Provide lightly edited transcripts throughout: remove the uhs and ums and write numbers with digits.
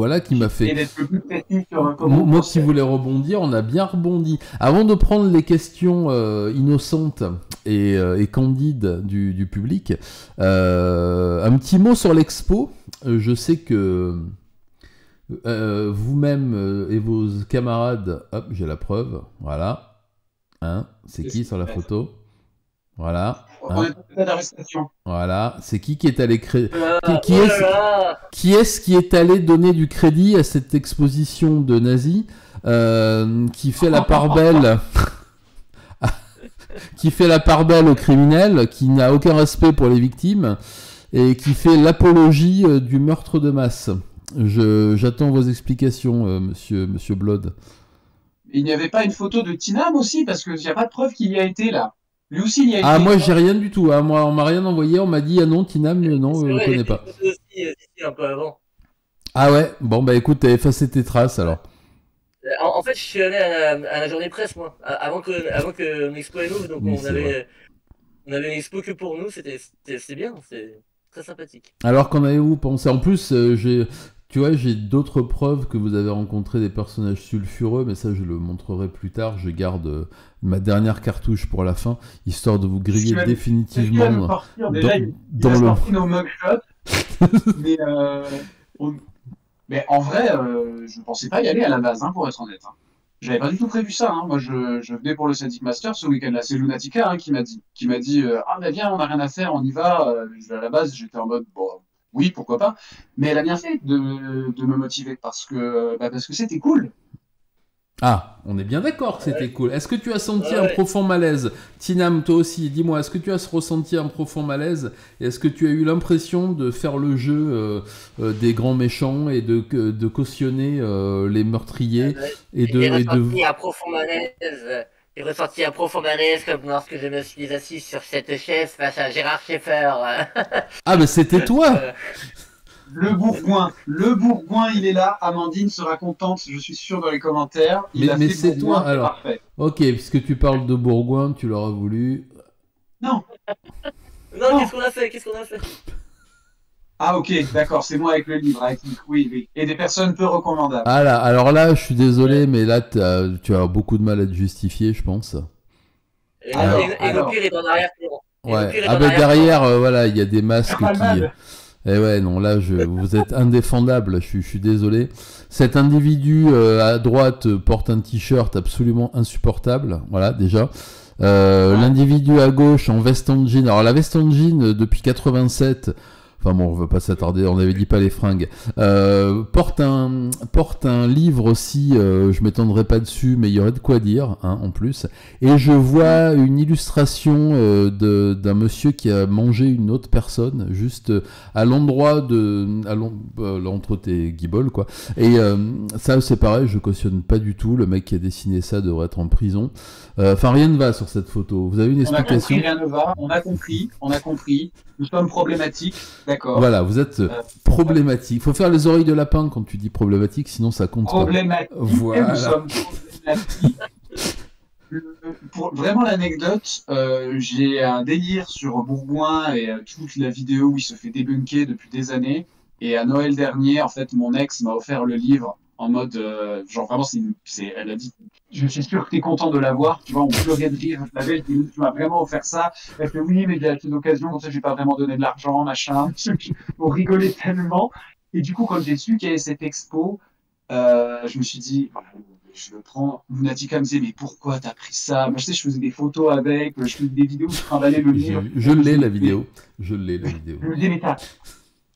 voilà, qui m'a fait... Et d'être le plus précis sur comment Moi qui voulais rebondir, on a bien rebondi. Avant de prendre les questions innocentes et candides du public, un petit mot sur l'expo. Je sais que vous-même et vos camarades... Hop, j'ai la preuve. Voilà. Hein, c'est qui sur la photo? Voilà. on est peut-être d'arrestation. Voilà. C'est qui est allé créer... Qui est-ce qui est allé donner du crédit à cette exposition de nazis qui fait la part belle qui fait la part belle aux criminels, qui n'a aucun respect pour les victimes et qui fait l'apologie du meurtre de masse. J'attends vos explications, monsieur Blood. Il n'y avait pas une photo de Tinam aussi, parce qu'il n'y a pas de preuve qu'il y a été là. Lui aussi, il y a été. Ah, moi, j'ai rien du tout. Hein. Moi, on m'a rien envoyé. On m'a dit, ah non, Tinam, non, je ne connais pas. Aussi, un peu avant. Ah ouais. Bon, bah écoute, t'as effacé tes traces alors. En fait, je suis allé à la journée presse, moi, avant que l'expo elle ouvre, donc Oui, on avait une expo que pour nous, c'était bien, c'est très sympathique. Alors qu'en avez-vous pensé? En plus, tu vois, j'ai d'autres preuves que vous avez rencontré des personnages sulfureux, mais ça, je le montrerai plus tard. Je garde ma dernière cartouche pour la fin, histoire de vous griller définitivement dans le... nos mugshots, mais en vrai, je pensais pas y aller à la base, hein, pour être honnête. Hein. J'avais pas du tout prévu ça. Hein. Moi, je venais pour le Syndic Master ce week-end-là. C'est Lunatica hein, qui m'a dit ah mais viens, on n'a rien à faire, on y va. À la base, j'étais en mode bon, oui, pourquoi pas. Mais elle a bien fait de me motiver parce que c'était cool. Ah, on est bien d'accord que c'était cool. Est-ce que tu as senti un profond malaise? Tinam, toi aussi, dis-moi, est-ce que tu as ressenti un profond malaise? Et est-ce que tu as eu l'impression de faire le jeu des grands méchants et de cautionner les meurtriers J'ai ressenti un profond malaise. J'ai ressenti un profond malaise comme lorsque je me suis assis sur cette chaise face à Gérard Schaeffer. Ah, mais c'était toi! Le Bourgoin, il est là. Amandine sera contente, je suis sûr, dans les commentaires. Mais c'est toi, alors. Parfait. Ok, puisque tu parles de Bourgoin, tu l'auras voulu. Non. Non, qu'est-ce qu'on a fait? Ah ok, d'accord, c'est moi avec le livre, oui. Et des personnes peu recommandables. Ah là, alors là, je suis désolé, mais là, tu as beaucoup de mal à te justifier, je pense. Et le pire est en arrière-plan. Ouais, ah ben derrière, voilà, il y a des masques qui... Eh ouais, non, là, vous êtes indéfendable, je suis désolé. Cet individu à droite porte un t-shirt absolument insupportable, voilà, déjà. L'individu à gauche en veste en jean, alors la veste en jean depuis 87... Enfin bon, on ne va pas s'attarder, on n'avait dit pas les fringues. Porte un livre aussi, je m'étendrai pas dessus, mais il y aurait de quoi dire, hein, en plus. Et je vois une illustration d'un monsieur qui a mangé une autre personne, juste à l'endroit entre tes guibolles, quoi. Et ça, c'est pareil, je cautionne pas du tout. Le mec qui a dessiné ça devrait être en prison. Enfin, rien ne va sur cette photo. Vous avez une explication? On a compris, rien ne va. On a compris. Nous sommes problématiques, d'accord. Voilà, vous êtes problématique. Il faut faire les oreilles de lapin quand tu dis problématique, sinon ça compte problématique, pas. Voilà. Nous sommes problématiques. Pour vraiment l'anecdote, j'ai un délire sur Bourgoin et toute la vidéo où il se fait débunker depuis des années. Et à Noël dernier, en fait, mon ex m'a offert le livre en mode, genre vraiment, elle a dit, je suis sûr que tu es content de l'avoir, tu vois, on pleurait de rire, je l'avais, tu m'as vraiment offert ça. Elle fait oui, mais il y a une occasion, comme ça, j'ai pas vraiment donné de l'argent, machin. On rigolait tellement. Et du coup, quand j'ai su qu'il y avait cette expo, je me suis dit, je le prends. Lunatica me disait, mais pourquoi t'as pris ça? Moi, je sais, je faisais des photos avec, je faisais des vidéos où je trimballais le livre. Je l'ai, la vidéo. Je l'ai, la vidéo. Je me disais, mais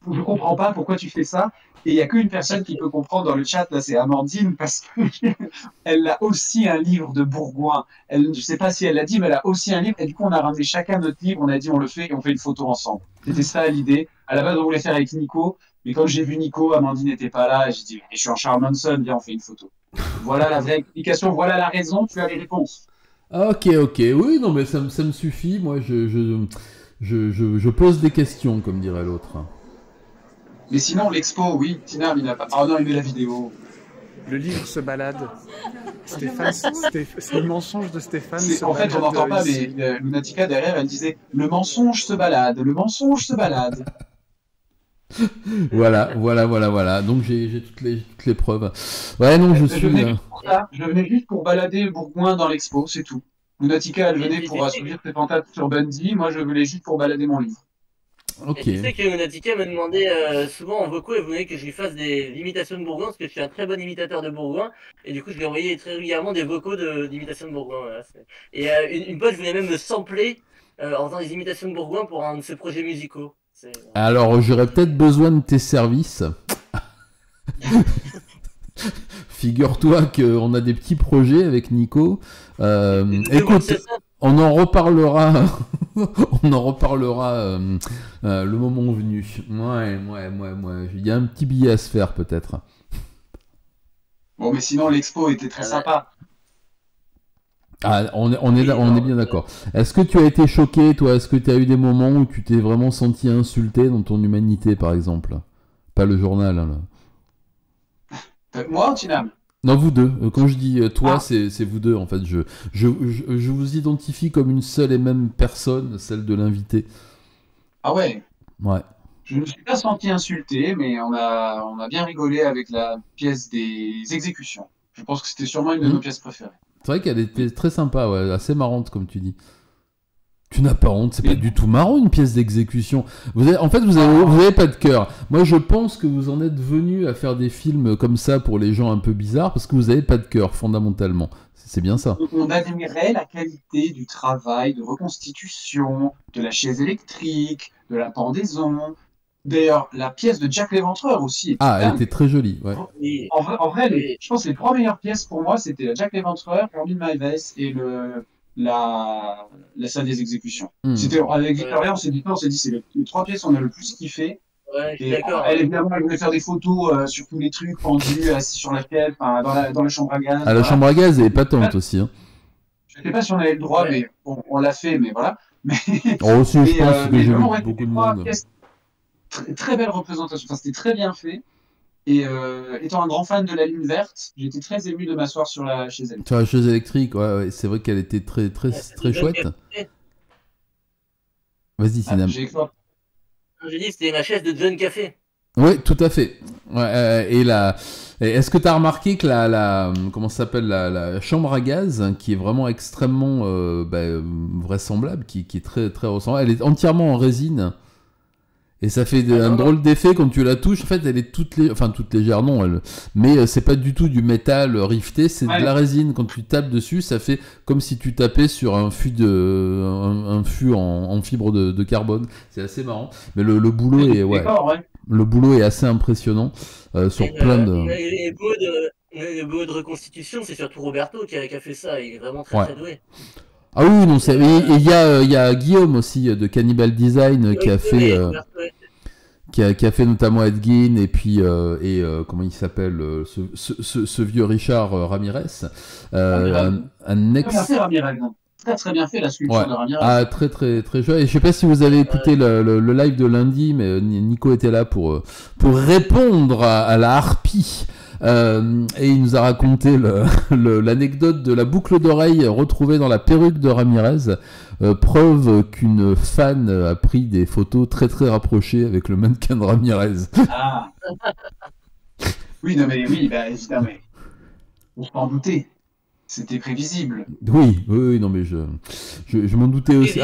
je comprends pas pourquoi tu fais ça. Et il n'y a qu'une personne qui peut comprendre dans le chat, là, c'est Amandine, parce qu'elle a aussi un livre de Bourgoin. Je ne sais pas si elle l'a dit, mais elle a aussi un livre. Et du coup, on a ramené chacun notre livre, on a dit, on le fait et on fait une photo ensemble. C'était ça l'idée. À la base, on voulait faire avec Nico, mais quand j'ai vu Nico, Amandine n'était pas là, j'ai dit, je suis en Charles Manson, viens, on fait une photo. Voilà la vraie explication, voilà la raison, tu as les réponses. Ok, oui, non, mais ça me suffit. Moi, je pose des questions, comme dirait l'autre. Mais sinon, l'expo, oui, Tina, il n'a pas. Oh non, il met la vidéo. Le livre se balade. Stéphane, c'est le mensonge de Stéphane. En fait, on n'entend pas, mais Lunatica derrière, elle disait le mensonge se balade, le mensonge se balade. Voilà. Donc j'ai toutes les preuves. Ouais, non, je suis. Je venais juste pour balader Bourgoin dans l'expo, c'est tout. Lunatica, elle venait pour assouvir ses fantasmes sur Bundy. Moi, je venais juste pour balader mon livre. Ok. Et tu sais que Lunatica me demandait souvent en vocaux, elle voulait que je lui fasse des imitations de Bourgoin, parce que je suis un très bon imitateur de Bourgoin, et du coup je lui envoyais très régulièrement des vocaux d'imitation de Bourgoin. Voilà. Et une fois, je voulais même me sampler en faisant des imitations de Bourgoin pour un de ses projets musicaux. Alors, j'aurais peut-être besoin de tes services. Figure-toi qu'on a des petits projets avec Nico. Écoute, on en reparlera. On en reparlera le moment venu. Ouais. Il y a un petit billet à se faire peut-être. Bon, mais sinon l'expo était très sympa. Ah, on est bien d'accord. Est-ce que tu as été choqué, toi? Est-ce que tu as eu des moments où tu t'es vraiment senti insulté dans ton humanité, par exemple? Pas le journal, hein, là. Moi, Tinam? Non, vous deux. Quand je dis toi, c'est vous deux, en fait. Je vous identifie comme une seule et même personne, celle de l'invité. Ah ouais? Ouais. Je ne me suis pas senti insulté, mais on a bien rigolé avec la pièce des exécutions. Je pense que c'était sûrement une de nos pièces préférées. C'est vrai qu'elle était très sympa, ouais, assez marrante, comme tu dis. Tu n'as pas honte, c'est pas du tout marrant une pièce d'exécution. En fait, vous avez pas de cœur. Moi, je pense que vous en êtes venu à faire des films comme ça pour les gens un peu bizarres parce que vous avez pas de cœur, fondamentalement. C'est bien ça. On admirait la qualité du travail de reconstitution, de la chaise électrique, de la pendaison. D'ailleurs, la pièce de Jack l'Éventreur aussi. Elle était très jolie, ouais. En vrai, je pense que les trois meilleures pièces pour moi, c'était Jack l'Éventreur, Corbin Malves et la salle des exécutions. C'était avec Victoria, on s'est dit c'est les trois pièces qu'on a le plus kiffé. Ouais, je suis d'accord. Elle évidemment, elle voulait faire des photos sur tous les trucs pendus, assis sur la chaise, dans la chambre à gaz. La chambre à gaz est patente aussi. Hein. Je ne sais pas si on avait le droit, mais bon, on l'a fait, mais voilà. Aussi, je pense que j'ai vu beaucoup de monde. Très belle représentation, enfin, c'était très bien fait. Et étant un grand fan de la ligne verte, j'étais très ému de m'asseoir sur la chaise électrique. Sur la chaise électrique, ouais, c'est vrai qu'elle était très chouette. Vas-y, Sinam. J'ai dit c'était ma chaise de John Café. Oui, tout à fait. Ouais, est-ce que tu as remarqué que comment ça s'appelle, la chambre à gaz, qui est vraiment extrêmement vraisemblable, qui est très très ressemblable, elle est entièrement en résine. Et ça fait un drôle d'effet quand tu la touches. En fait, elle est toute légère, non. Mais c'est pas du tout du métal rifté, c'est de la résine. Quand tu tapes dessus, ça fait comme si tu tapais sur un fût en fibre de carbone. C'est assez marrant. Mais le boulot le boulot est assez impressionnant sur plein de. Le boulot de reconstitution, c'est surtout Roberto qui a fait ça. Il est vraiment très très doué. Ah oui, non, il y a Guillaume aussi de Cannibal Design qui a fait qui a fait notamment Edgin et puis comment il s'appelle ce vieux Richard Ramirez, un ex. Très bien fait la sculpture de Ramirez. Ah, très très très joli. Et je sais pas si vous avez écouté le live de lundi, mais Nico était là pour répondre à la harpie. Et il nous a raconté l'anecdote de la boucle d'oreille retrouvée dans la perruque de Ramirez, preuve qu'une fan a pris des photos très très rapprochées avec le mannequin de Ramirez. Ah. Oui, non mais oui, évidemment. On s'en doutait. C'était prévisible. Oui, non mais je m'en doutais aussi.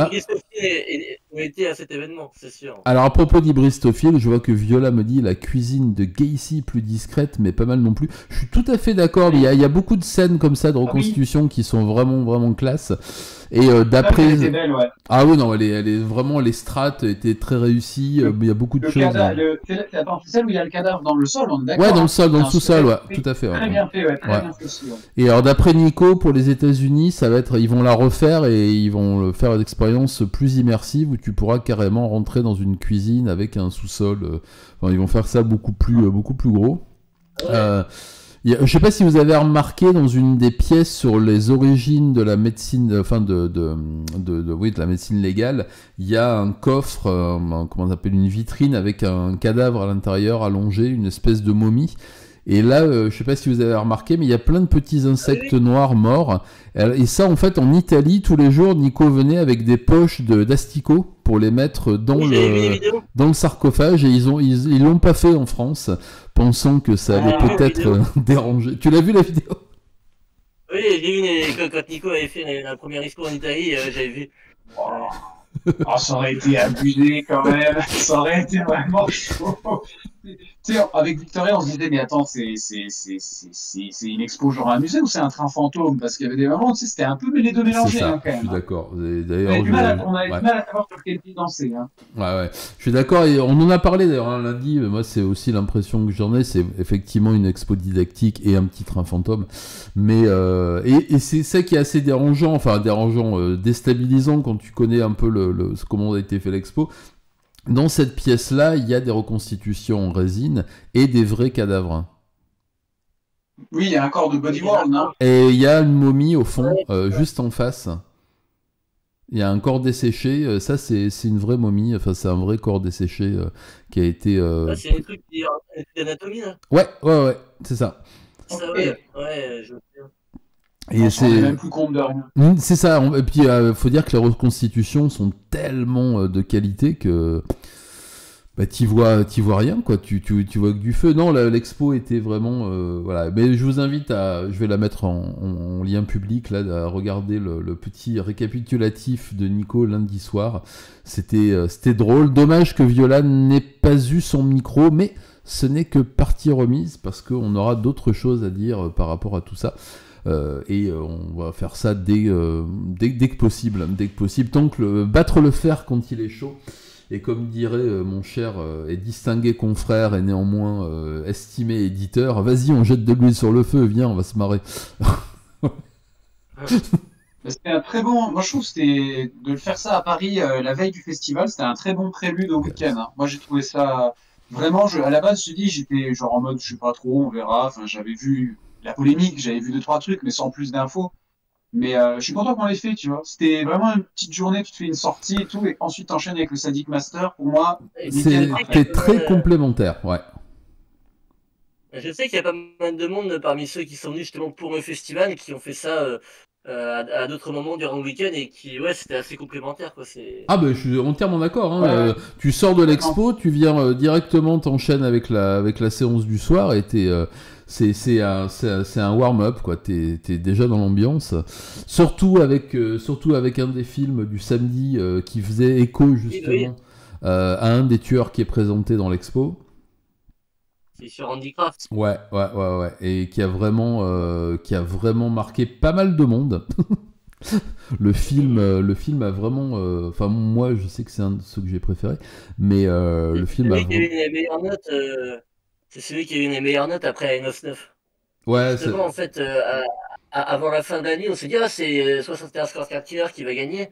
Été à cet événement, c'est sûr. Alors à propos d'Ibristophile, je vois que Viola me dit la cuisine de Gacy plus discrète, mais pas mal non plus. Je suis tout à fait d'accord. Il y a beaucoup de scènes comme ça de reconstitution qui sont vraiment vraiment classe. Et d'après. Elle était belle, ouais. Ah oui, non, elle est vraiment, les strates étaient très réussies. Il y a beaucoup de choses. Attends, c'est celle où il y a le cadavre dans le sol, on est d'accord? Ouais, dans le sol, dans le sous-sol, ouais, tout à fait. Très bien fait, ouais, très bien fait aussi. Ouais. Et alors, d'après Nico, pour les États-Unis, ça va être, ils vont la refaire et ils vont faire une expérience plus immersive où tu pourras carrément rentrer dans une cuisine avec un sous-sol. Enfin, ils vont faire ça beaucoup plus gros. Ouais. Je sais pas si vous avez remarqué dans une des pièces sur les origines de la médecine, enfin de la médecine légale, il y a un coffre, comment on appelle, une vitrine avec un cadavre à l'intérieur allongé, une espèce de momie. Et là, je sais pas si vous avez remarqué, mais il y a plein de petits insectes noirs morts. Et ça, en fait, en Italie, tous les jours, Nico venait avec des poches d'asticots pour les mettre dans le sarcophage. Et ils l'ont pas fait en France, pensant que ça allait peut-être déranger. Tu l'as vu la vidéo? Oui, j'ai vu quand Nico avait fait la première expo en Italie, j'avais vu. Oh, ça aurait été abusé quand même, ça aurait été vraiment chaud. Tu sais, avec Victoria, on se disait, mais attends, c'est une expo genre un musée ou c'est un train fantôme? Parce qu'il y avait des moments, tu sais, c'était un peu les deux mélangés, hein, quand même. Je suis d'accord. On avait du mal à savoir sur quel pied danser. Hein. Ouais. Je suis d'accord, et on en a parlé d'ailleurs lundi, mais moi c'est aussi l'impression que j'en ai, c'est effectivement une expo didactique et un petit train fantôme. Mais et c'est ça qui est assez dérangeant, déstabilisant quand tu connais un peu comment a été fait l'expo. Dans cette pièce-là, il y a des reconstitutions en résine et des vrais cadavres. Oui, il y a un corps de Body World, non? Et il y a une momie au fond, juste en face. Il y a un corps desséché, ça c'est une vraie momie, enfin c'est un vrai corps desséché qui a été... C'est un truc d'anatomie, là? Ouais, c'est ça. Ça, ouais, je veux dire. Et c'est même plus compte de rien. C'est ça, et puis faut dire que les reconstitutions sont tellement de qualité que bah, t'y vois rien, quoi. Tu vois que du feu. Non, l'expo était vraiment voilà. Mais je vous invite je vais la mettre en lien public là, à regarder le petit récapitulatif de Nico lundi soir. C'était drôle. Dommage que Viola n'ait pas eu son micro, mais ce n'est que partie remise parce qu'on aura d'autres choses à dire par rapport à tout ça. Et on va faire ça dès que possible, tant que battre le fer quand il est chaud. Et comme dirait mon cher et distingué confrère et néanmoins estimé éditeur, vas-y, on jette de l'huile sur le feu, viens, on va se marrer. C'était un très bon. Moi, je trouve que c'était de le faire ça à Paris la veille du festival, c'était un très bon prélude au week-end. Hein. Moi, j'ai trouvé ça vraiment. À la base, je me suis dit, j'étais genre en mode, je sais pas trop, on verra. Enfin, j'avais vu la polémique, j'avais vu 2-3 trucs, mais sans plus d'infos. Mais je suis content qu'on l'ait fait, tu vois. C'était vraiment une petite journée, tu te fais une sortie et tout, et ensuite t'enchaînes avec le Sadic Master. Pour moi, c'était très complémentaire, ouais. Je sais qu'il y a pas mal de monde parmi ceux qui sont venus justement pour le festival, qui ont fait ça à d'autres moments durant le week-end et qui, ouais, c'était assez complémentaire, quoi. Ah ben, je suis entièrement d'accord. Hein. Tu sors de l'expo, tu viens directement, t'enchaînes avec la séance du soir et c'est un warm-up, quoi. T'es déjà dans l'ambiance. Surtout avec un des films du samedi qui faisait écho justement à un des tueurs qui est présenté dans l'expo. C'est sur Handicraft. Ouais. Et qui a vraiment marqué pas mal de monde. Le film a vraiment... Enfin, moi, je sais que c'est un de ceux que j'ai préféré, mais le film a... C'est celui qui a eu les meilleures notes après Inos 9. Ouais, justement, en fait, avant la fin de l'année, on s'est dit, c'est 61 Score Killer qui va gagner.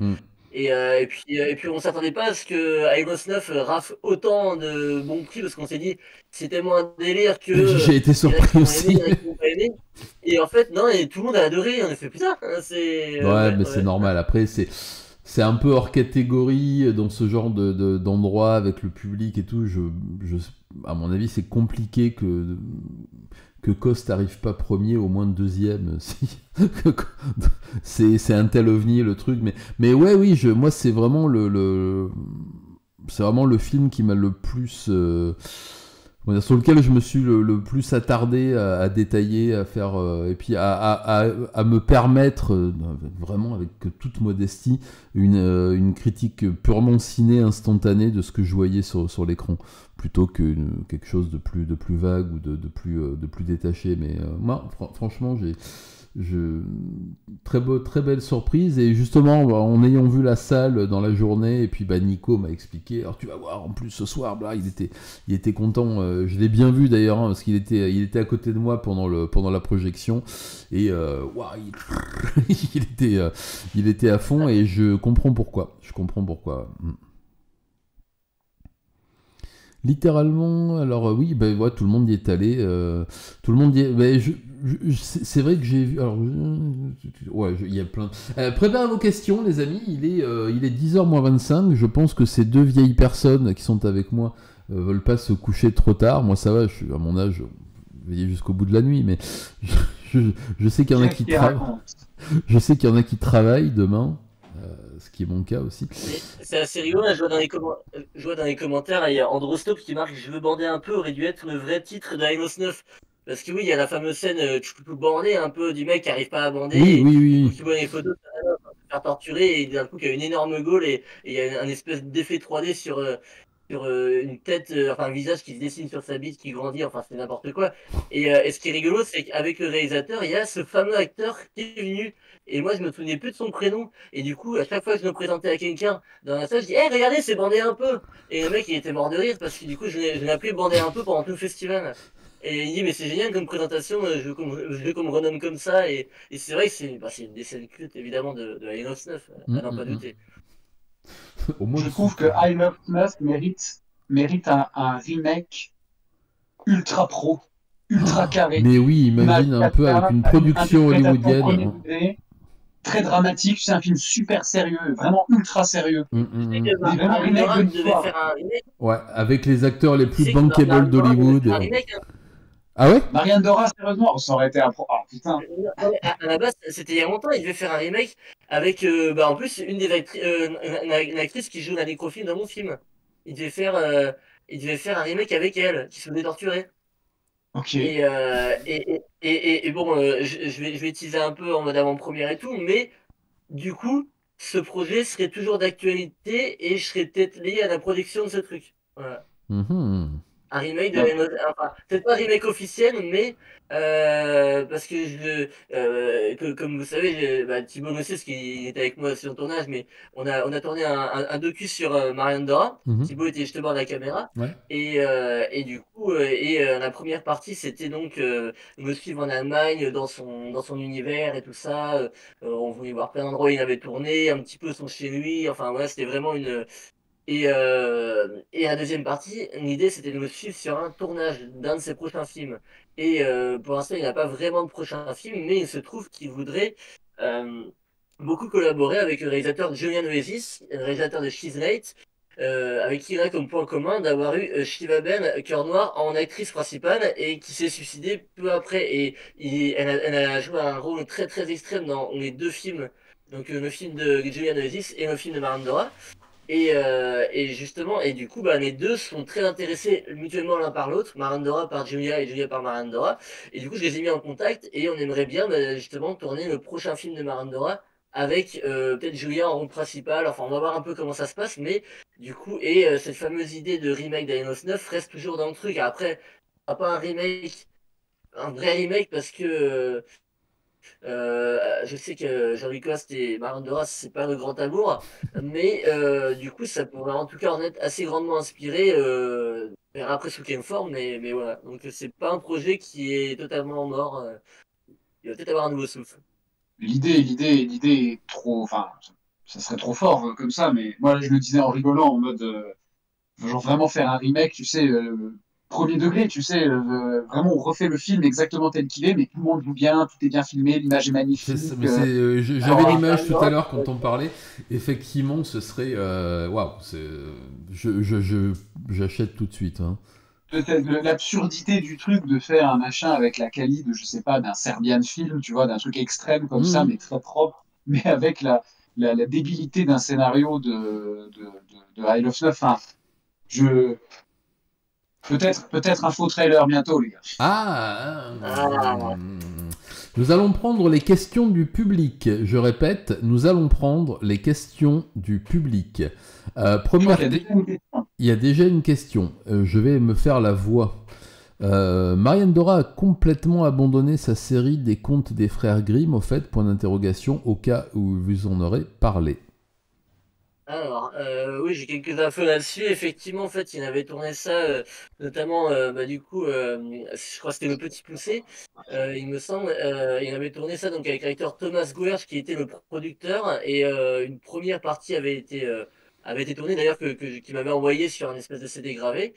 Et puis on s'attendait pas à ce que Inos 9 rafle autant de bons prix, parce qu'on s'est dit, c'est tellement un délire que... J'ai été surpris aussi. Et en fait, non, et tout le monde a adoré, on a fait putain. C'est normal. Après, c'est un peu hors catégorie dans ce genre d'endroit avec le public et tout. À mon avis, c'est compliqué que Coste n'arrive pas premier, au moins deuxième. C'est un tel ovni le truc, mais ouais, oui, moi c'est vraiment c'est vraiment le film qui m'a le plus sur lequel je me suis le plus attardé à détailler, à faire et puis à me permettre vraiment avec toute modestie une critique purement ciné instantanée de ce que je voyais sur l'écran, plutôt que quelque chose de plus vague ou de plus détaché. Mais moi franchement très belle surprise, et justement en ayant vu la salle dans la journée, et puis Nico m'a expliqué, alors tu vas voir, en plus ce soir il était content, je l'ai bien vu d'ailleurs, hein, parce qu'il était à côté de moi pendant la projection, et il était à fond, et je comprends pourquoi. Littéralement, alors oui, tout le monde y est allé, tout le monde y est... c'est vrai que j'ai vu... Alors, il y a plein... préparez vos questions, les amis, il est 10h moins 25, je pense que ces deux vieilles personnes qui sont avec moi veulent pas se coucher trop tard. Moi, ça va, à mon âge, veiller jusqu'au bout de la nuit, mais je, je sais qu'il y en a qui raconte. je sais qu'il y en a qui travaillent demain, ce qui est mon cas aussi. C'est assez rigolo, là, je vois dans les commentaires, il y a Androstop qui marque «Je veux bander un peu» aurait dû être le vrai titre de Halo 9. Parce que oui, il y a la fameuse scène tu peux bander un peu du mec qui arrive pas à bander, Oui, oui, du coup oui. qui voit les photos, se faire torturer, et d'un coup qui a une énorme gaule, et il y a un espèce d'effet 3D sur une tête, enfin un visage qui se dessine sur sa bite, qui grandit, enfin c'est n'importe quoi. Et ce qui est rigolo, c'est qu'avec le réalisateur, il y a ce fameux acteur qui est venu. Et moi, je me souvenais plus de son prénom. Et du coup, à chaque fois que je me présentais à quelqu'un dans la salle, je dis, hé, regardez, c'est bandé un peu. Et le mec, il était mort de rire parce que du coup, je l'ai appelé bandé un peu pendant tout le festival. Et il dit, mais c'est génial comme présentation, je veux qu'on me renomme comme ça. Et c'est vrai que c'est une des scènes cultes, évidemment, de Halo 9, à n'en pas douter. Au moins, Je trouve que I Love Snuff mérite un remake ultra pro, ultra carré. mais oui, imagine un peu avec une production interprétation premier hollywoodienne. degré, très dramatique. C'est un film super sérieux, vraiment ultra sérieux. Tu sais que Mais vraiment remake de Marion devait l'histoire. faire un remake. Ouais, avec les acteurs les Tu plus sais que bankable Marion devait d'Hollywood. faire un remake, hein. Ah ouais? Marianne Dora, sérieusement, ça aurait été un pro. Oh putain. Non, mais à la base, c'était il y a longtemps, il devait faire un remake avec, bah, en plus, une des une actrice qui joue la nécrophile dans mon film. Il devait faire, euh, il devait faire un remake avec elle, qui se faisait torturer. Ok. Et bon, je vais utiliser un peu en mode avant-première et tout, mais du coup, ce projet serait toujours d'actualité et je serais peut-être lié à la production de ce truc. Voilà. Mhm. Un remake de Halo, enfin, peut-être pas un remake officiel, mais parce que comme vous savez, bah, Thibaut Mossé, parce qu'il était avec moi sur le tournage, mais on a tourné un docu sur Marianne Dora. Mhm. Thibaut était justement à la caméra. Ouais. Et du coup, la première partie, c'était donc me suivre en Allemagne dans son univers et tout ça. On voulait voir plein d'endroits où il avait tourné, un petit peu son chez lui. Enfin, voilà, c'était vraiment une. Et la deuxième partie, l'idée c'était de me suivre sur un tournage d'un de ses prochains films. Pour l'instant, il n'a pas vraiment de prochain film, mais il se trouve qu'il voudrait euh, beaucoup collaborer avec le réalisateur Julian Oasis, le réalisateur de She's Late, avec qui il a comme point commun d'avoir eu Shiva Ben, Cœur Noir, en actrice principale et qui s'est suicidée peu après. Elle a joué un rôle très très extrême dans les deux films, donc le film de Julian Oasis et le film de Marandora. Et justement, et du coup, bah, les deux sont très intéressés mutuellement l'un par l'autre, Marandora par Julia et Julia par Marandora. Et du coup, je les ai mis en contact et on aimerait bien bah, justement tourner le prochain film de Marandora avec peut-être Julia en rôle principal. Enfin, on va voir un peu comment ça se passe, mais du coup, cette fameuse idée de remake d'Alinos 9 reste toujours dans le truc. Après, pas un remake, un vrai remake parce que je sais que Jean-Luc Coste et Marion Doras, c'est pas le grand amour, mais du coup, ça pourrait en tout cas en être assez grandement inspiré. On verra après sous quelle forme, mais voilà. Donc, c'est pas un projet qui est totalement mort. Il va peut-être avoir un nouveau souffle. L'idée est trop. Enfin, ça serait trop fort comme ça, mais moi, je le disais en rigolant, en mode. Genre vraiment faire un remake, tu sais, premier degré, tu sais, vraiment on refait le film exactement tel qu'il est, mais tout le monde joue bien, tout est bien filmé, l'image est magnifique. J'avais l'image tout à l'heure quand on parlait. Effectivement, ce serait waouh. J'achète tout de suite. Hein. Peut-être l'absurdité du truc de faire un machin avec la qualité de, je sais pas, d'un Serbian film, tu vois, d'un truc extrême comme ça, Mhm. mais très propre, mais avec la débilité d'un scénario de High of Love. Enfin, je. Peut-être un faux trailer bientôt, les gars. Ah. Ah, Nous allons prendre les questions du public. Je répète, nous allons prendre les questions du public. Je Première. crois qu'il y a déjà une question. Il y a déjà une question. Je vais me faire la voix. Marianne Dora a complètement abandonné sa série des contes des frères Grimm, au fait, point d'interrogation, au cas où vous en aurez parlé. alors, oui, j'ai quelques infos là-dessus. Effectivement, en fait, il avait tourné ça, notamment, bah, du coup, je crois que c'était Le Petit Poucet, il me semble. Il avait tourné ça donc avec l'acteur Thomas Guerch, qui était le producteur, et une première partie avait été tournée, d'ailleurs, qu'il m'avait envoyé sur un espèce de CD gravé.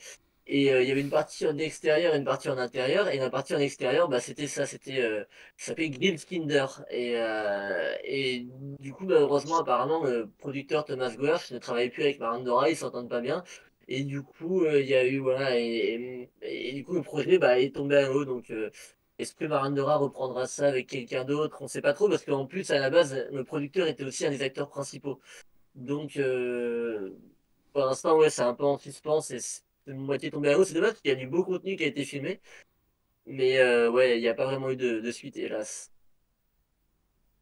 Et il y avait une partie en extérieur et une partie en intérieur. Et la partie en extérieur, bah, c'était ça, ça s'appelait Grimskinder. Et du coup, malheureusement, apparemment, le producteur Thomas Guerch ne travaillait plus avec Marandora, ils s'entendent pas bien. Et du coup, il y a eu, voilà, et du coup, le projet est tombé à l'eau. Donc, est-ce que Marandora reprendra ça avec quelqu'un d'autre? On sait pas trop, parce qu'en plus, à la base, le producteur était aussi un des acteurs principaux. Donc, pour l'instant, ouais, c'est un peu en suspens, c'est moitié tombé à l'eau. C'est dommage parce qu'il y a du beau contenu qui a été filmé, mais ouais, il n'y a pas vraiment eu de suite, hélas.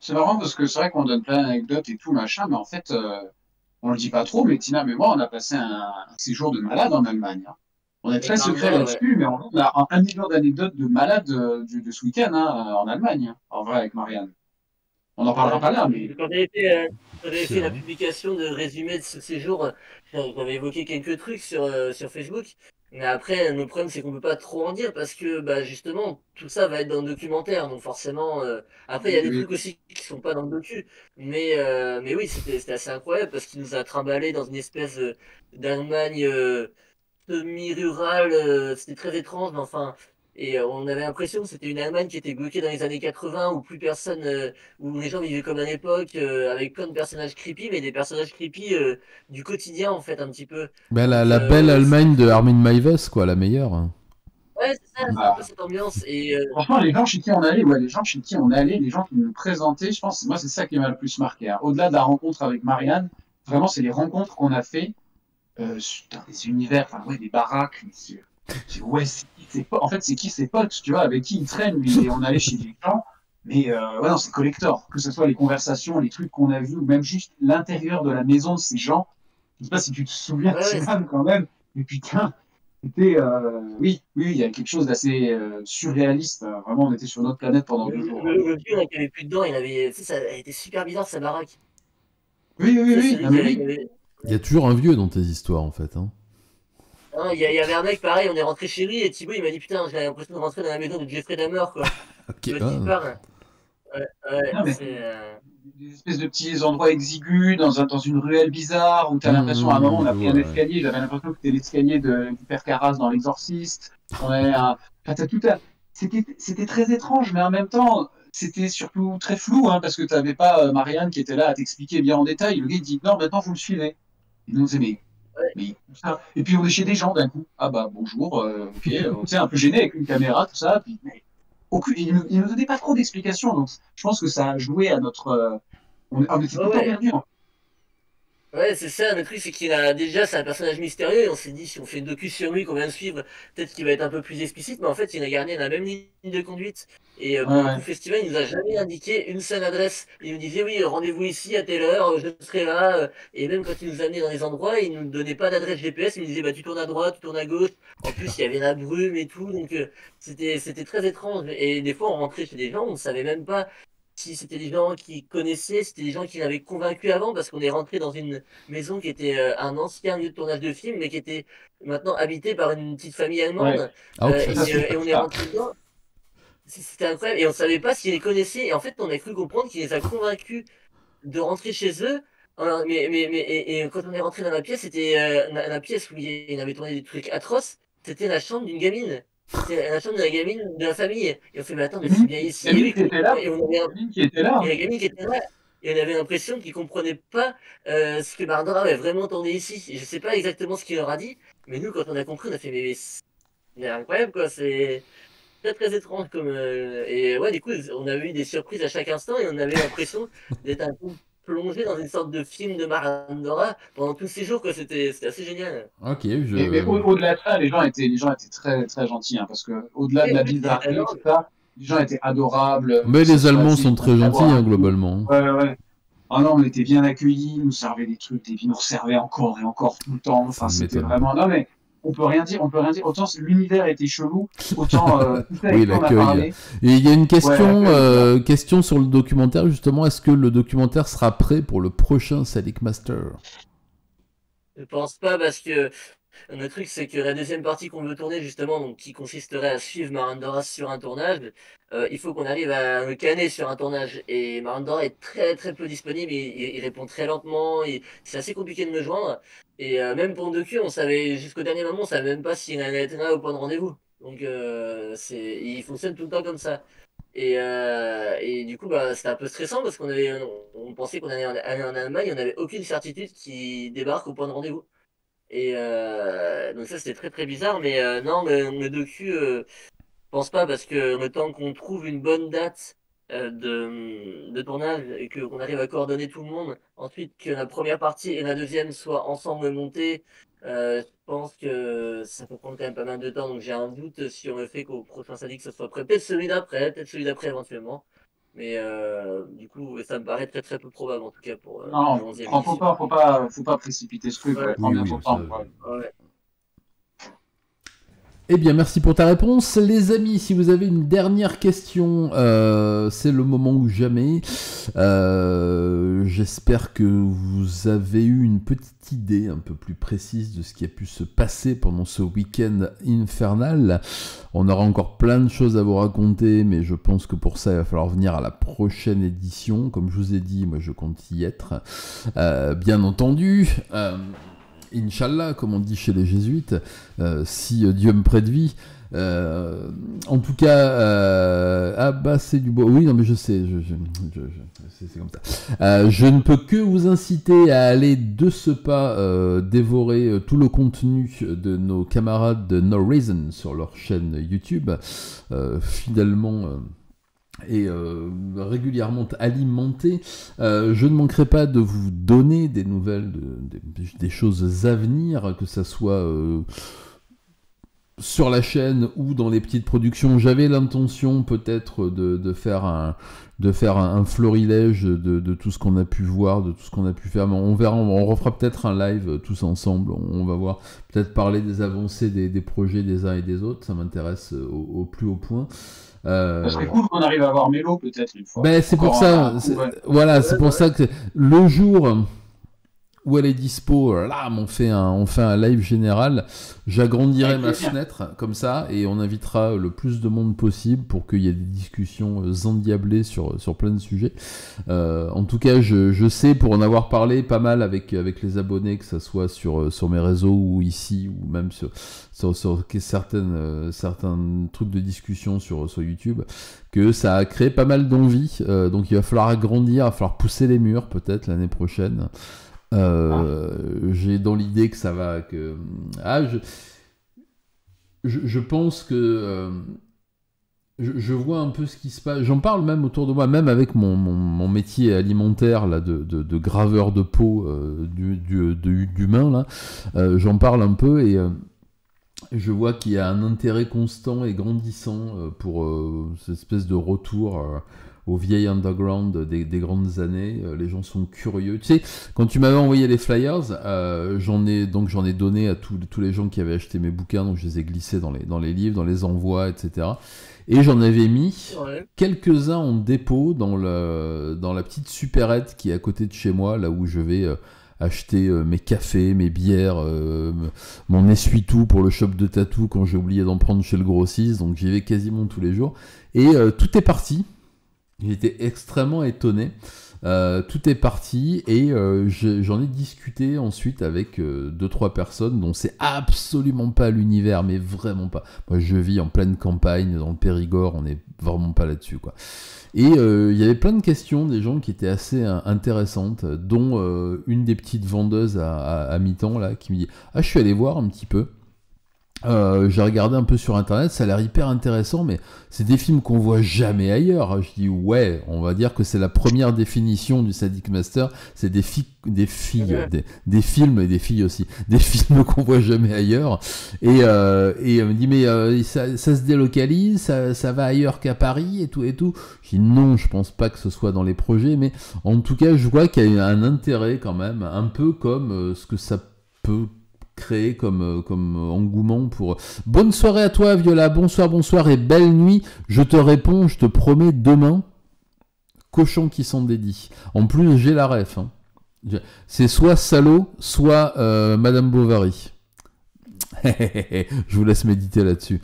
C'est marrant parce que c'est vrai qu'on donne plein d'anecdotes et tout, machin, mais en fait, on le dit pas trop, mais Tina et moi, on a passé un séjour de malade en Allemagne, hein. On est Avec très secret Marandora, ouais. là-dessus, mais on a un million d'anecdotes de malades de ce week-end, hein, en Allemagne, hein, en vrai, avec Marianne. On n'en parlera Ouais. pas là, mais Quand j'avais fait C'est la vrai. publication de résumé de ce séjour, j'avais évoqué quelques trucs sur Facebook. Mais après, le problème, c'est qu'on peut pas trop en dire parce que bah, justement, tout ça va être dans le documentaire. Donc forcément, après, il y a oui, des oui, trucs aussi qui sont pas dans le docu. Mais oui, c'était assez incroyable parce qu'il nous a trimballé dans une espèce d'Allemagne semi-rurale. C'était très étrange, mais enfin. Et on avait l'impression que c'était une Allemagne qui était bloquée dans les années 80, où plus personne, où les gens vivaient comme à l'époque, avec plein de personnages creepy, mais des personnages creepy du quotidien en fait un petit peu. Bah, Donc la belle c'était Allemagne de Armin Meiwes, quoi, la meilleure. ouais c'est ça, c'est un peu bah, cette ambiance. franchement, les gens chez qui on allait, ouais, les gens chez qui on allait, les gens qui nous présentaient, je pense, moi, c'est ça qui m'a le plus marqué, hein. Au-delà de la rencontre avec Marianne, vraiment, c'est les rencontres qu'on a fait dans des univers, enfin, ouais, des baraques. Ouais, en fait, c'est qui ses potes, tu vois, avec qui il traîne, lui. Et on allait chez des gens, mais ouais, non, c'est collector. Que ce soit les conversations, les trucs qu'on a vus, ou même juste l'intérieur de la maison de ces gens. Je sais pas si tu te souviens, Ouais, ouais, Timan, quand même. Mais putain, c'était. Oui, oui, il y a quelque chose d'assez surréaliste. Vraiment, on était sur notre planète pendant 2 jours, hein. le vieux là, qui avait plus dedans, il avait, tu sais, ça a été super bizarre sa baraque. Oui, oui, Tu sais, oui, celui non, mais qui oui. avait- Il y a toujours un vieux dans tes histoires, en fait. Hein. hein, il y avait un mec pareil, on est rentré chez lui et Thibaut il m'a dit putain, j'ai l'impression de rentrer dans la maison de Jeffrey Dahmer quoi. Ok. Tu vois ce qui Ah. parle? Ouais, ouais, Non, mais c'est. des espèces de petits endroits exigus dans une ruelle bizarre où tu as l'impression, à un moment, on Je a pris un vois, ouais. escalier, j'avais l'impression que c'était l'escalier du père Carras dans L'Exorciste. On avait enfin, c'était très étrange, mais en même temps, c'était surtout très flou, hein, parce que tu n'avais pas Marianne qui était là à t'expliquer bien en détail. Le gars, il dit, non, maintenant, vous le suivez. Et nous, on disait, Ouais, mais, ça. Et puis, on est chez des gens d'un coup. Ah bah, bonjour, ok, on s'est un peu gêné avec une caméra, tout ça. Puis, mais, il nous donnait pas trop d'explications, donc je pense que ça a joué à notre, on était ouais, tout le temps ouais. perdus, hein. Ouais, c'est ça, le truc, c'est qu'il a déjà, c'est un personnage mystérieux, et on s'est dit, si on fait une docu sur lui qu'on vient de suivre, peut-être qu'il va être un peu plus explicite, mais en fait, il a gardé la même ligne de conduite. Et Ouais, pendant tout ouais. le festival, il nous a jamais indiqué une seule adresse. Il nous disait, oui, rendez-vous ici à telle heure, je serai là. Et même quand il nous amenait dans les endroits, il nous donnait pas d'adresse GPS, il nous disait, bah, tu tournes à droite, tu tournes à gauche. En plus, il y avait la brume et tout, donc c'était très étrange. Et des fois, on rentrait chez des gens, on ne savait même pas si c'était des gens qui connaissaient, c'était des gens qui l'avaient convaincu avant, parce qu'on est rentré dans une maison qui était un ancien lieu de tournage de film, mais qui était maintenant habité par une petite famille Ouais. allemande. Ah, ok. Ça, c'est Et on est ça. rentré dedans. C'était incroyable. Et on savait pas s'ils les connaissaient. Et en fait, on a cru comprendre qu'il les a convaincus de rentrer chez eux. Et quand on est rentré dans la pièce, c'était la pièce où il avait tourné des trucs atroces. C'était la chambre d'une gamine. C'était la chambre de la gamine de la famille. Et on fait, mais attends, mais c'est bien ici. Et Camille oui, qui était là, et on avait Camille qui était là, et hein. la gamine qui était là, et on avait l'impression qu'ils comprenaient pas ce que Barbara avait vraiment tourné ici. Et je sais pas exactement ce qu'il leur a dit, mais nous, quand on a compris, on a fait, mais c'est incroyable, quoi. C'est très, très étrange comme. Et ouais, du coup, on a eu des surprises à chaque instant, et on avait l'impression d'être un peu plongé dans une sorte de film de Marandora pendant tous ces jours, quoi. C'était assez génial. Ok, Mais je. au-delà de ça, les gens étaient très, très gentils, hein, parce que au-delà Et de en la plus, ils étaient bizarrerie, allemands. tout ça, les gens étaient adorables, que Mais ce les soit, Allemands tu sais, sont ils très venaient gentils, boire hein, un coup. globalement. Ouais, ouais, ouais. Ah non, on était bien accueillis, ils nous servaient des trucs, et puis ils nous servaient encore et encore tout le temps. Ça Enfin, ne c'était m'étonne pas. vraiment. Non, mais on peut rien dire, on peut rien dire. Autant l'univers était chelou, autant tout ça avec Oui, qui on a l'accueil. parlé. Et il y a une Ouais, question, l'accueil, voilà. question sur le documentaire, justement. Est-ce que le documentaire sera prêt pour le prochain Salic Master? Je pense pas parce que le truc, c'est que la deuxième partie qu'on veut tourner, justement, donc qui consisterait à suivre Marandora sur un tournage, il faut qu'on arrive à le canner sur un tournage. Et Marandora est très très peu disponible, il répond très lentement, c'est assez compliqué de me joindre. Et même pour le docu, on savait, jusqu'au dernier moment, on savait même pas s'il allait être là au point de rendez-vous. Donc il fonctionne tout le temps comme ça. Et du coup, bah, c'était un peu stressant parce on pensait qu'on allait aller en Allemagne, on n'avait aucune certitude qu'il débarque au point de rendez-vous. Et donc ça c'était très très bizarre, mais non, le docu, je pense pas parce que le temps qu'on trouve une bonne date de tournage et qu'on arrive à coordonner tout le monde, ensuite que la première partie et la deuxième soient ensemble montées, je pense que ça peut prendre quand même pas mal de temps. Donc j'ai un doute si on le fait qu'au prochain samedi que ça soit prêt. Peut-être celui d'après éventuellement. Mais du coup, ça me paraît très très peu probable en tout cas pour la Non, 11e faut pas précipiter ce truc, Ouais. prends bien Oui, ton ça, temps. Ouais. Ouais. Eh bien, merci pour ta réponse. Les amis, si vous avez une dernière question, c'est le moment ou jamais. J'espère que vous avez eu une petite idée un peu plus précise de ce qui a pu se passer pendant ce week-end infernal. On aura encore plein de choses à vous raconter, mais je pense que pour ça, il va falloir venir à la prochaine édition. Comme je vous ai dit, moi je compte y être. Bien entendu. Inch'Allah, comme on dit chez les jésuites, si Dieu me prête vie. En tout cas, ah bah c'est du beau. Oui, non mais je sais, c'est comme ça. Je ne peux que vous inciter à aller de ce pas dévorer tout le contenu de nos camarades de No Reason sur leur chaîne YouTube, fidèlement. Et régulièrement alimenté. Je ne manquerai pas de vous donner des nouvelles, des choses à venir, que ça soit sur la chaîne ou dans les petites productions. J'avais l'intention peut-être de faire un florilège de tout ce qu'on a pu voir, de tout ce qu'on a pu faire. Mais on verra, on refera peut-être un live tous ensemble. On va voir, peut-être parler des avancées des projets des uns et des autres. Ça m'intéresse au plus haut point. Ça serait cool qu'on arrive à voir Mélo peut-être une fois. Ben, c'est pour ça, voilà, c'est pour ça que le jour où elle est dispo, là, on fait un live général, j'agrandirai ma fenêtre comme ça et on invitera le plus de monde possible pour qu'il y ait des discussions endiablées sur plein de sujets. En tout cas, je sais, pour en avoir parlé pas mal avec les abonnés, que ça soit sur mes réseaux ou ici, ou même sur certains trucs de discussion sur YouTube, que ça a créé pas mal d'envie. Donc il va falloir agrandir, il va falloir pousser les murs peut-être l'année prochaine. J'ai dans l'idée que ça va... Je pense que... Je vois un peu ce qui se passe. J'en parle même autour de moi, même avec mon métier alimentaire là, de graveur de peau d'humain. Là, j'en parle un peu et je vois qu'il y a un intérêt constant et grandissant pour cette espèce de retour au vieil underground des grandes années. Les gens sont curieux. Tu sais, quand tu m'avais envoyé les flyers, j'en ai donné à tous les gens qui avaient acheté mes bouquins, donc je les ai glissés dans les livres, dans les envois, etc. Et j'en avais mis quelques-uns en dépôt dans la petite supérette qui est à côté de chez moi, là où je vais acheter mes cafés, mes bières, mon essuie-tout pour le shop de tatou quand j'ai oublié d'en prendre chez le grossiste, donc j'y vais quasiment tous les jours. Et tout est parti. J'étais extrêmement étonné. Tout est parti et j'en ai discuté ensuite avec 2-3 personnes dont c'est absolument pas l'univers, mais vraiment pas. Moi je vis en pleine campagne dans le Périgord, on n'est vraiment pas là-dessus quoi. Et il y avait plein de questions des gens qui étaient assez intéressantes, dont une des petites vendeuses à mi-temps là qui me dit « Ah, je suis allé voir un petit peu. J'ai regardé un peu sur internet, ça a l'air hyper intéressant, mais c'est des films qu'on voit jamais ailleurs. » Je dis ouais, on va dire que c'est la première définition du Sadic Master, c'est des films et des filles aussi, des films qu'on voit jamais ailleurs. Et elle me dit mais ça se délocalise, ça va ailleurs qu'à Paris et tout. Je dis non, je pense pas que ce soit dans les projets, mais en tout cas je vois qu'il y a un intérêt quand même, un peu comme ce que ça peut créé comme engouement pour... Bonne soirée à toi Viola, bonsoir et belle nuit. Je te réponds, je te promets demain, cochon qui s'en dédie. En plus j'ai la ref, hein. C'est soit Salaud, soit Madame Bovary. Je vous laisse méditer là-dessus.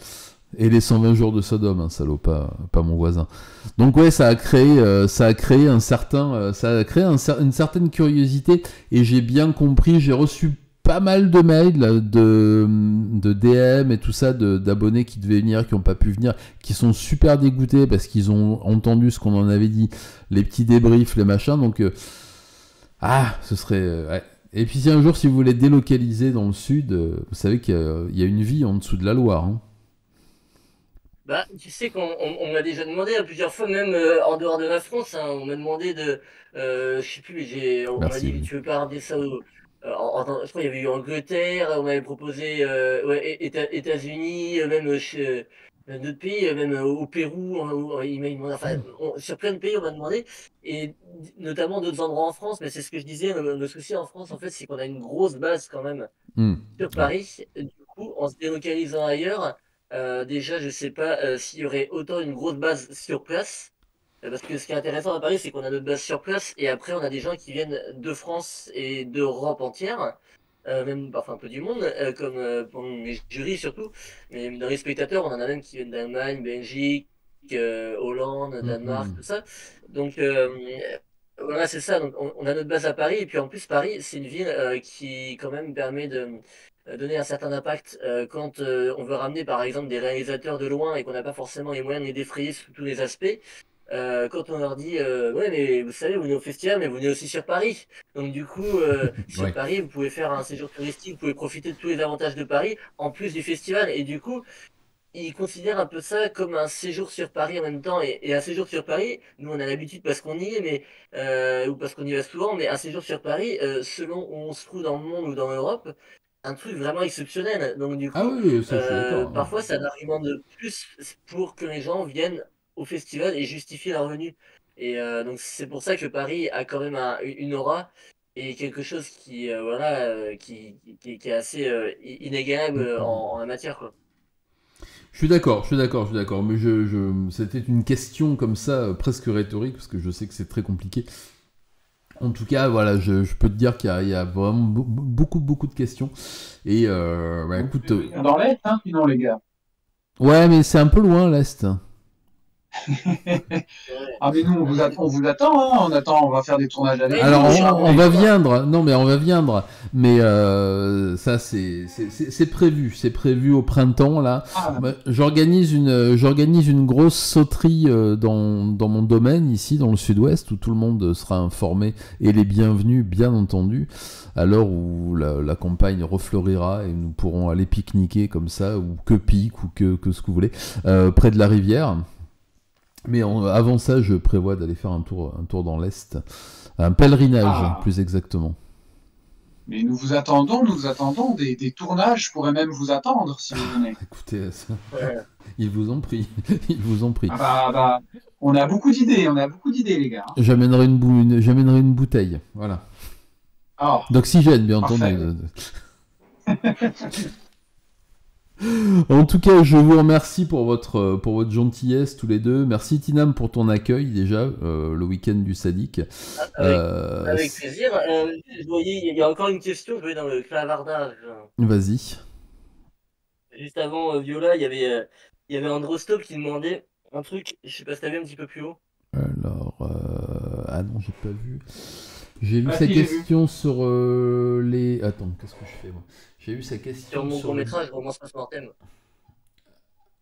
Et les 120 jours de Sodome, hein, salaud, pas mon voisin. Donc ouais, ça a créé une certaine curiosité et j'ai bien compris, j'ai reçu pas mal de mails là, de DM et tout ça, d'abonnés qui devaient venir, qui n'ont pas pu venir, qui sont super dégoûtés parce qu'ils ont entendu ce qu'on en avait dit, les petits débriefs, les machins, donc ce serait... ouais. Et puis si un jour, si vous voulez délocaliser dans le sud, vous savez qu'il y a une vie en dessous de la Loire. Hein. Bah, tu sais qu'on m'a déjà demandé à plusieurs fois, même en dehors de la France, hein, on m'a demandé de, je sais plus, on m'a dit, Merci. tu veux pas ramener ça je crois qu'il y avait eu Angleterre, on m'avait proposé, ouais, États-Unis, même d'autres pays, même au Pérou, il m'a demandé, enfin, sur plein de pays, on m'a demandé, et notamment d'autres endroits en France, mais c'est ce que je disais, le souci en France, en fait, c'est qu'on a une grosse base quand même Hmm. sur Ouais. Paris. Du coup, en se délocalisant ailleurs, déjà, je sais pas s'il y aurait autant une grosse base sur place. Parce que ce qui est intéressant à Paris, c'est qu'on a notre base sur place et après, on a des gens qui viennent de France et d'Europe entière, même parfois un peu du monde, comme pour les jurys surtout. Mais dans les spectateurs, on en a même qui viennent d'Allemagne, Belgique, Hollande, Hmm, Danemark, hmm. tout ça. Donc, voilà, c'est ça. Donc, on a notre base à Paris. Et puis en plus, Paris, c'est une ville qui quand même permet de donner un certain impact quand on veut ramener par exemple des réalisateurs de loin et qu'on n'a pas forcément les moyens de les défrayer sous tous les aspects. Quand on leur dit ouais mais vous savez vous venez au festival mais vous venez aussi sur Paris, donc du coup sur Ouais. Paris vous pouvez faire un séjour touristique, vous pouvez profiter de tous les avantages de Paris en plus du festival, et du coup ils considèrent un peu ça comme un séjour sur Paris en même temps. Et un séjour sur Paris, nous on a l'habitude parce qu'on y est, mais ou parce qu'on y va souvent, mais un séjour sur Paris, selon où on se trouve dans le monde ou dans l'Europe, un truc vraiment exceptionnel. Donc du Ah coup, oui, ça je suis d'accord. Hein. parfois c'est un argument de plus pour que les gens viennent au festival et justifient leur venue. Et donc c'est pour ça que Paris a quand même une aura et quelque chose qui voilà qui est assez inégalable Hmm, hmm. en la matière, quoi. Je suis d'accord, je suis d'accord, je suis d'accord. Mais c'était une question comme ça, presque rhétorique, parce que je sais que c'est très compliqué. En tout cas, voilà, je peux te dire qu'il y a vraiment beaucoup, beaucoup de questions. Et bah, Vous écoute, pouvez venir dans l'Est, hein, sinon, les gars. ouais, mais c'est un peu loin l'Est. Ouais. Ah, mais nous, on vous attend, hein. On va faire des tournages avec Ouais, vous. nous, Alors on cherche on beaucoup, va quoi. viendre, non mais on va viendre, mais ça c'est prévu au printemps là. Ah, Bah, j'organise une grosse sauterie dans mon domaine ici dans le sud-ouest où tout le monde sera informé et les bienvenus bien entendu à l'heure où la campagne refleurira et nous pourrons aller pique-niquer comme ça ou que pique ou que ce que vous voulez près de la rivière. Mais avant ça, je prévois d'aller faire un tour dans l'Est. Un pèlerinage, ah. plus exactement. Mais nous vous attendons des tournages. Je pourrais même vous attendre si vous venez. Écoutez, Ouais. ils vous ont pris. Ils vous ont pris. Ah on a beaucoup d'idées, les gars. J'amènerai une bouteille. Voilà. Ah, D'oxygène, bien entendu. parfait. En tout cas, je vous remercie pour votre gentillesse tous les deux. Merci Tinam pour ton accueil déjà, le week-end du Sadique. Avec, Euh, avec plaisir. Je voyais, il y a encore une question, je voyais dans le clavardage. Vas-y. Juste avant Viola, il y avait Androstop qui demandait un truc, je sais pas si t'as vu un petit peu plus haut. Alors, ah non, j'ai pas vu. J'ai vu Ah sa si, j'ai vu. question sur les. Attends, qu'est-ce que je fais moi? J'ai vu sa Sur question mon sur le. court-métrage, Romance Post-Mortem.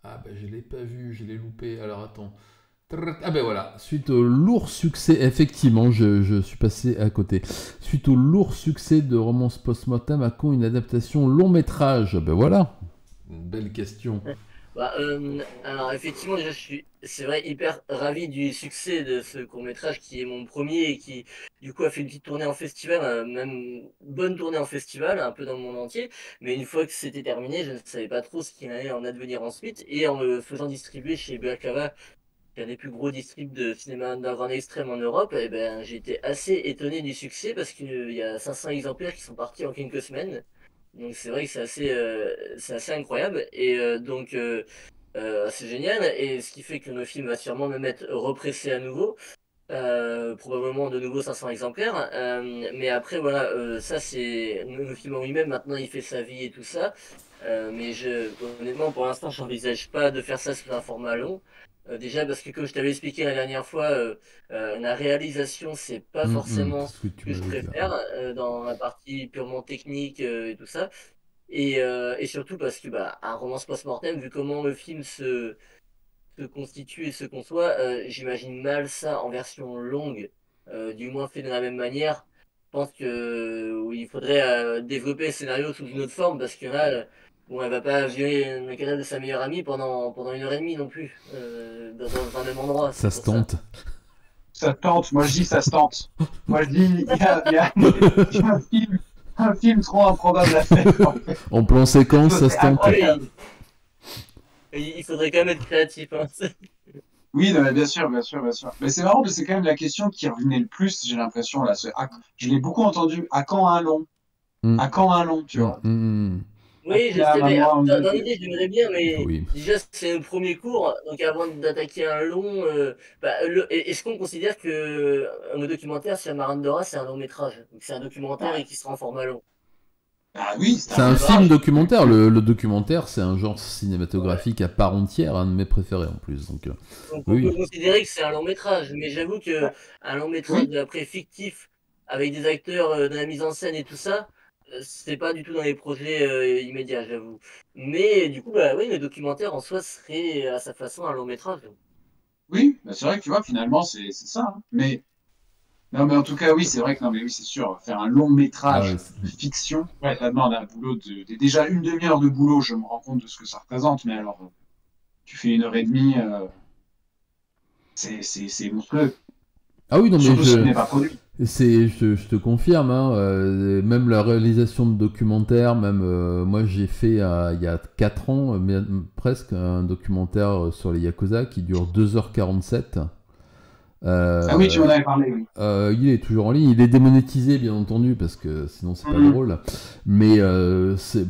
Ah bah je l'ai pas vu, je l'ai loupé. Alors attends. Ah ben voilà, suite au lourd succès, effectivement, je suis passé à côté. Suite au lourd succès de Romance Post-Mortem, à quand une adaptation long métrage? Ben voilà, une belle question. Bah, alors effectivement déjà c'est vrai hyper ravi du succès de ce court-métrage qui est mon premier et qui du coup a fait une petite tournée en festival, même bonne tournée en festival, un peu dans le monde entier, mais une fois que c'était terminé, je ne savais pas trop ce qu'il allait en advenir ensuite, et en me faisant distribuer chez Balaclava, qui est un des plus gros distribs de cinéma underground extrême en Europe, et ben j'ai été assez étonné du succès parce qu'il y a 500 exemplaires qui sont partis en quelques semaines. Donc c'est vrai que c'est assez incroyable, et c'est génial, et ce qui fait que le film va sûrement même être repressé à nouveau, probablement de nouveau 500 exemplaires. Mais après voilà, ça c'est le film en lui-même. Maintenant il fait sa vie et tout ça. Mais honnêtement pour l'instant j'envisage pas de faire ça sous un format long. Déjà parce que comme je t'avais expliqué la dernière fois, la réalisation c'est pas forcément C'est ce ce que tu que je m'avais dit. préfère dans la partie purement technique et tout ça. Et surtout parce que bah, un romance post-mortem, vu comment le film se constitue et se conçoit, j'imagine mal ça en version longue, du moins fait de la même manière. pense que oui, il faudrait développer le scénario sous une autre forme parce que là, bon, elle va pas violer le cadavre de sa meilleure amie pendant 1 heure et demie non plus, dans un même endroit. Ça C'est se pour ça. tente. Ça tente, moi je dis ça se tente. Moi je dis, il y a un film trop improbable à faire. En fait. En plan séquence, ça se tente. Ah oui, il faudrait quand même être créatif. Hein. Oui, non, mais bien sûr, bien sûr, bien sûr. Mais c'est marrant parce que c'est quand même la question qui revenait le plus, j'ai l'impression, là. Je l'ai beaucoup entendu. À quand un long? Mm. À quand un long, tu Mm, vois? mm, mm. Oui, je Ah, sais, mais maman, dans l'idée, j'aimerais bien, mais Oui. déjà, c'est un premier cours, donc avant d'attaquer un long, est-ce qu'on considère que un documentaire sur Marandora, c'est un long métrage? Donc c'est un documentaire et qui sera en format long. Ah oui, C'est un film documentaire. Le documentaire, c'est un genre cinématographique à part entière, un de mes préférés en plus. Donc, Donc on oui. peut considérer que c'est un long métrage, mais j'avoue que un long métrage Oui. après fictif, avec des acteurs, de la mise en scène et tout ça, c'est pas du tout dans les projets immédiats, j'avoue. Mais du coup, bah oui, le documentaire en soi serait à sa façon un long métrage. Oui, bah, c'est vrai que tu vois, finalement, c'est ça. Hein. Mais non, mais en tout cas, oui, c'est vrai que non, mais oui, c'est sûr, faire un long Ah métrage ouais, fiction, ouais, ça demande un boulot déjà 1 demi-heure de boulot, je me rends compte de ce que ça représente, mais alors, tu fais 1 heure et demie, c'est monstrueux. ah oui, non, mais Surtout s'il n'est pas produit. je te confirme, hein, même la réalisation de documentaires, même moi j'ai fait il y a 4 ans, presque, un documentaire sur les Yakuza qui dure 2h47. Ah oui, tu m'en avais parlé, oui. Il est toujours en ligne, il est démonétisé bien entendu parce que sinon c'est pas drôle, mais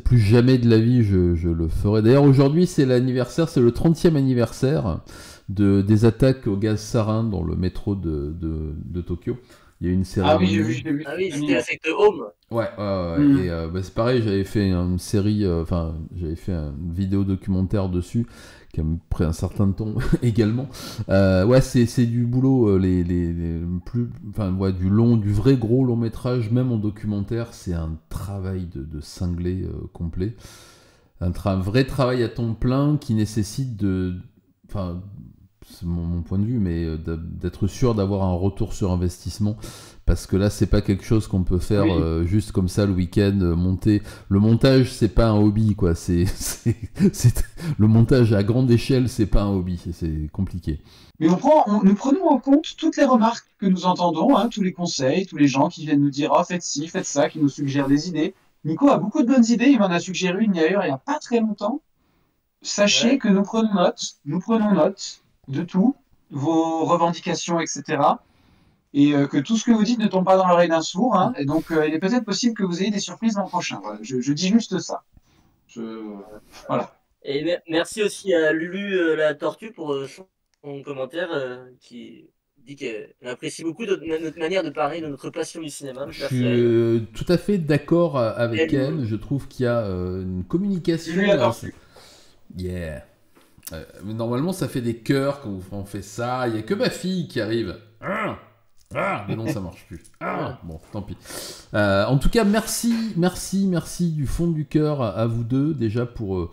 plus jamais de la vie je le ferai. D'ailleurs aujourd'hui c'est l'anniversaire, c'est le 30e anniversaire des attaques au gaz sarin dans le métro de Tokyo. Il y a eu une Ah oui, cérémonie. j'ai vu. Ah oui, c'était la secte Home. Ouais. Et c'est pareil, j'avais fait une série, j'avais fait une vidéo documentaire dessus qui a pris un certain temps également. Ouais, c'est du boulot, du vrai gros long métrage, même en documentaire, c'est un travail de cinglé complet. Un vrai travail à temps plein qui nécessite c'est mon point de vue, mais d'être sûr d'avoir un retour sur investissement. Parce que là, c'est pas quelque chose qu'on peut faire juste comme ça le week-end, monter. Le montage, c'est pas un hobby, quoi. Le montage à grande échelle, c'est pas un hobby, c'est compliqué. Mais nous prenons en compte toutes les remarques que nous entendons, hein, tous les conseils, tous les gens qui viennent nous dire oh, faites ci, faites ça, qui nous suggèrent des idées. Nico a beaucoup de bonnes idées, il m'en a suggéré une d'ailleurs il n'y a pas très longtemps. Sachez que nous prenons note de tout, vos revendications, etc. Et que tout ce que vous dites ne tombe pas dans l'oreille d'un sourd. Hein, et donc, il est peut-être possible que vous ayez des surprises l'an prochain. Voilà, je dis juste ça. Voilà. Et merci aussi à Lulu la Tortue pour son commentaire qui dit qu'elle apprécie beaucoup notre manière de parler de notre passion du cinéma. Je suis tout à fait d'accord avec elle. Je trouve qu'il y a une communication. Lulu la Tortue. Yeah. Mais normalement, ça fait des cœurs quand on fait ça. Il n'y a que ma fille qui arrive. Mais non, ça marche plus. Bon, tant pis. En tout cas, merci du fond du cœur à vous deux déjà pour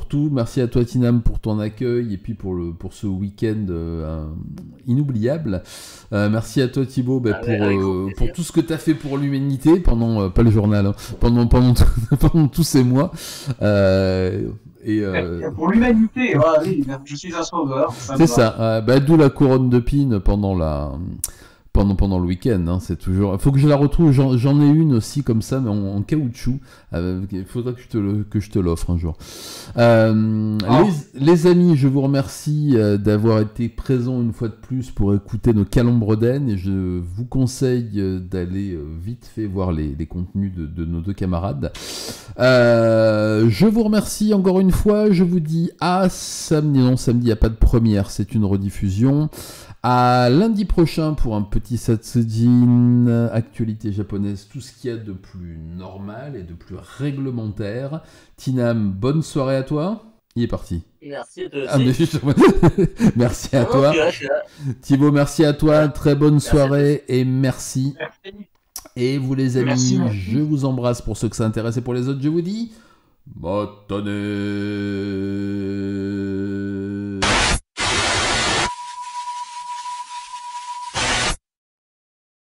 tout. Merci à toi Tinam pour ton accueil et puis pour ce week-end inoubliable. Merci à toi Thibaut pour tout ce que tu as fait pour l'humanité pendant pas le journal, hein, pendant tous ces mois. Pour l'humanité, oui, je suis un sauveur. C'est ça. D'où la couronne de pin pendant le week-end, hein, c'est toujours. Il faut que je la retrouve. J'en ai une aussi comme ça, mais en caoutchouc. Il faudra que je te l'offre un jour. Les amis, je vous remercie d'avoir été présents une fois de plus pour écouter nos calembredaines et je vous conseille d'aller vite fait voir les contenus de nos deux camarades. Je vous remercie encore une fois. Je vous dis à samedi. Non, samedi, il n'y a pas de première, c'est une rediffusion. À lundi prochain pour un petit Satsujin, actualité japonaise, tout ce qu'il y a de plus normal et de plus réglementaire. Tinam, bonne soirée à toi. Il est parti. Merci à toi aussi. Merci à toi. Thibaut, merci à toi. Très bonne soirée et merci. Et vous les amis, merci. Je vous embrasse pour ceux que ça intéresse et pour les autres, je vous dis... Matane.